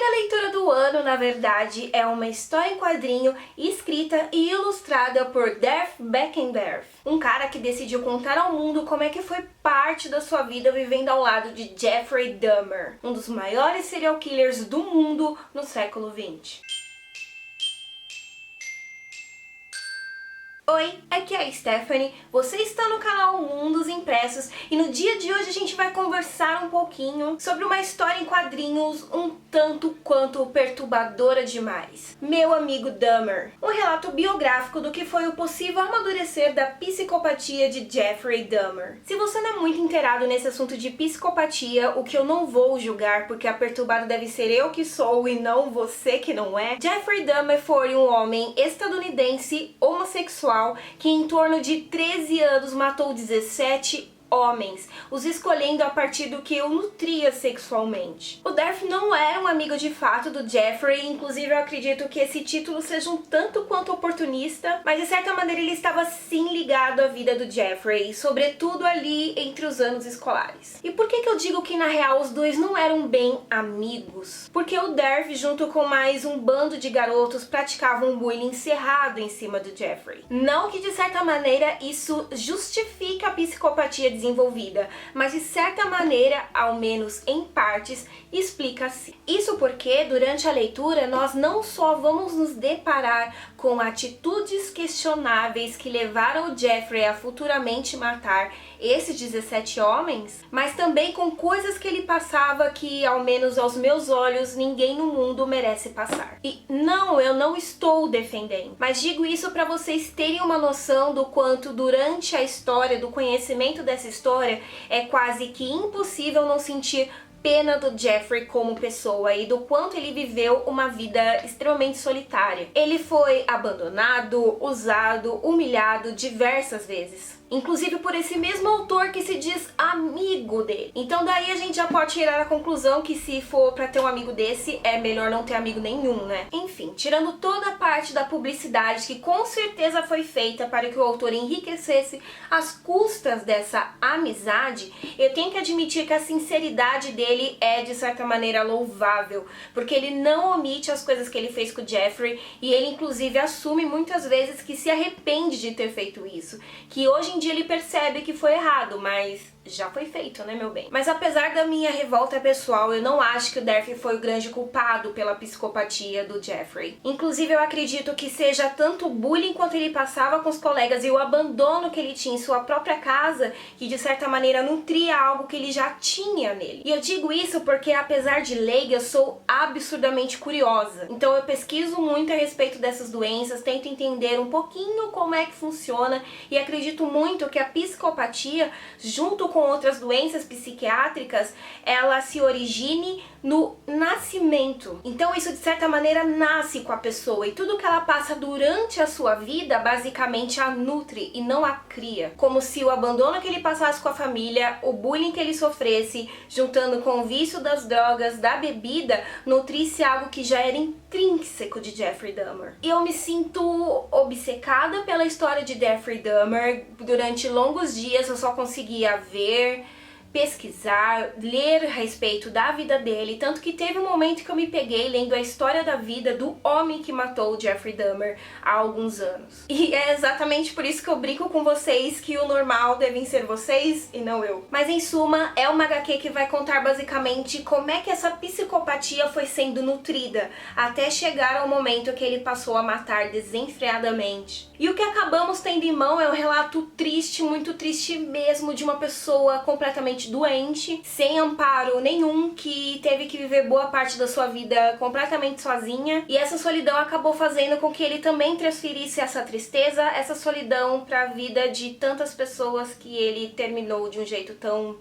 primeira leitura do ano, na verdade, é uma história em quadrinho escrita e ilustrada por Derf Beckenderf, um cara que decidiu contar ao mundo como é que foi parte da sua vida vivendo ao lado de Jeffrey Dahmer, um dos maiores serial killers do mundo no século XX. Oi, aqui é a Stephanie, você está no canal Mundos Impressos e no dia de hoje a gente vai conversar um pouquinho sobre uma história em quadrinhos um tanto quanto perturbadora demais. Meu amigo Dahmer, um relato biográfico do que foi o possível amadurecer da psicopatia de Jeffrey Dahmer. Se você não é muito inteirado nesse assunto de psicopatia, o que eu não vou julgar porque a perturbada deve ser eu que sou e não você que não é, Jeffrey Dahmer foi um homem estadunidense homossexual que em torno de 13 anos matou 17 homens, os escolhendo a partir do que o nutria sexualmente. O Derf não era um amigo de fato do Jeffrey, inclusive eu acredito que esse título seja um tanto quanto oportunista, mas de certa maneira ele estava sim ligado à vida do Jeffrey, sobretudo ali entre os anos escolares. E por que eu digo que na real os dois não eram bem amigos? Porque o Derf, junto com mais um bando de garotos, praticavam um bullying encerrado em cima do Jeffrey. Não que de certa maneira isso justifique a psicopatia desenvolvida, mas de certa maneira, ao menos em partes, explica-se. Isso porque durante a leitura nós não só vamos nos deparar com atitudes questionáveis que levaram o Jeffrey a futuramente matar esses 17 homens, mas também com coisas que ele passava que, ao menos aos meus olhos, ninguém no mundo merece passar. E não, eu não estou defendendo, mas digo isso para vocês terem uma noção do quanto durante a história, do conhecimento dessa história, é quase que impossível não sentir pena do Jeffrey como pessoa e do quanto ele viveu uma vida extremamente solitária. Ele foi abandonado, usado, humilhado diversas vezes. Inclusive por esse mesmo autor que se diz amigo dele. Então daí a gente já pode tirar a conclusão que se for pra ter um amigo desse, é melhor não ter amigo nenhum, né? Enfim, tirando toda a parte da publicidade que com certeza foi feita para que o autor enriquecesse às custas dessa amizade, eu tenho que admitir que a sinceridade dele é de certa maneira louvável, porque ele não omite as coisas que ele fez com o Jeffrey e ele inclusive assume muitas vezes que se arrepende de ter feito isso, que hoje em dia ele percebe que foi errado, mas já foi feito, né, meu bem? Mas apesar da minha revolta pessoal, eu não acho que o Derf foi o grande culpado pela psicopatia do Jeffrey. Inclusive, eu acredito que seja tanto o bullying quanto ele passava com os colegas e o abandono que ele tinha em sua própria casa, que de certa maneira nutria algo que ele já tinha nele. E eu digo isso porque, apesar de leiga, eu sou absurdamente curiosa. Então eu pesquiso muito a respeito dessas doenças, tento entender um pouquinho como é que funciona e acredito muito que a psicopatia, junto com outras doenças psiquiátricas, ela se origine no nascimento. Então isso de certa maneira nasce com a pessoa e tudo que ela passa durante a sua vida basicamente a nutre e não a cria. Como se o abandono que ele passasse com a família, o bullying que ele sofresse, juntando com o vício das drogas, da bebida, nutrisse algo que já era intrínseco de Jeffrey Dahmer. E eu me sinto obcecada pela história de Jeffrey Dahmer. Durante longos dias eu só conseguia ver, pesquisar, ler a respeito da vida dele, tanto que teve um momento que eu me peguei lendo a história da vida do homem que matou o Jeffrey Dahmer há alguns anos. E é exatamente por isso que eu brinco com vocês que o normal devem ser vocês e não eu. Mas em suma, é uma HQ que vai contar basicamente como é que essa psicopatia foi sendo nutrida, até chegar ao momento que ele passou a matar desenfreadamente. E o que acabamos tendo em mão é um relato triste, muito triste mesmo, de uma pessoa completamente doente, sem amparo nenhum, que teve que viver boa parte da sua vida completamente sozinha, e essa solidão acabou fazendo com que ele também transferisse essa tristeza, essa solidão para a vida de tantas pessoas que ele terminou de um jeito tão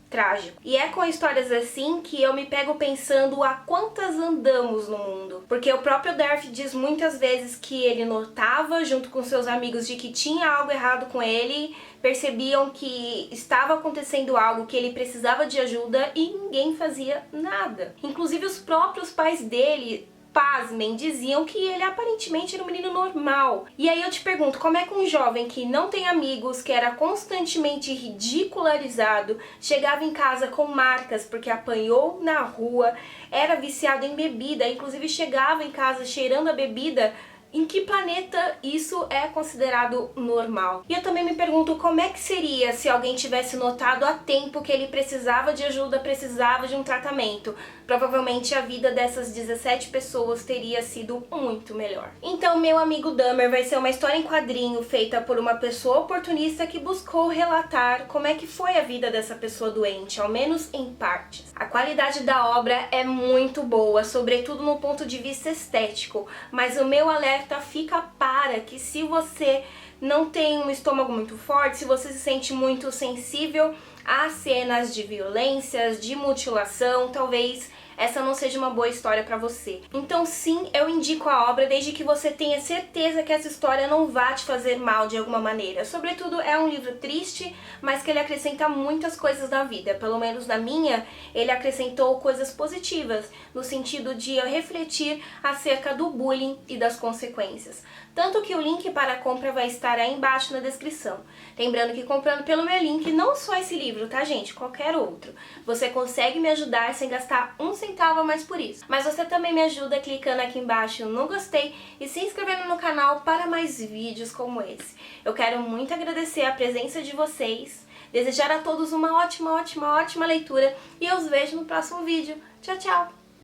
trágico. E é com histórias assim que eu me pego pensando a quantas andamos no mundo. Porque o próprio Derf diz muitas vezes que ele notava, junto com seus amigos, de que tinha algo errado com ele, percebiam que estava acontecendo algo, que ele precisava de ajuda e ninguém fazia nada. Inclusive os próprios pais dele pasmem, diziam que ele aparentemente era um menino normal. E aí eu te pergunto, como é que um jovem que não tem amigos, que era constantemente ridicularizado, chegava em casa com marcas porque apanhou na rua, era viciado em bebida, inclusive chegava em casa cheirando a bebida, em que planeta isso é considerado normal? E eu também me pergunto como é que seria se alguém tivesse notado a tempo que ele precisava de ajuda, precisava de um tratamento. Provavelmente a vida dessas 17 pessoas teria sido muito melhor. Então, meu amigo Dahmer vai ser uma história em quadrinho feita por uma pessoa oportunista que buscou relatar como é que foi a vida dessa pessoa doente, ao menos em partes. A qualidade da obra é muito boa, sobretudo no ponto de vista estético, mas o meu alerta fica para que se você não tem um estômago muito forte, se você se sente muito sensível a cenas de violências, de mutilação, talvez essa não seja uma boa história pra você. Então sim, eu indico a obra desde que você tenha certeza que essa história não vá te fazer mal de alguma maneira. Sobretudo é um livro triste, mas que ele acrescenta muitas coisas na vida. Pelo menos na minha, ele acrescentou coisas positivas, no sentido de eu refletir acerca do bullying e das consequências. Tanto que o link para a compra vai estar aí embaixo na descrição. Lembrando que comprando pelo meu link, não só esse livro, tá gente? Qualquer outro. Você consegue me ajudar sem gastar um centavo a mais por isso. Mas você também me ajuda clicando aqui embaixo no gostei e se inscrevendo no canal para mais vídeos como esse. Eu quero muito agradecer a presença de vocês, desejar a todos uma ótima leitura e eu os vejo no próximo vídeo. Tchau, tchau!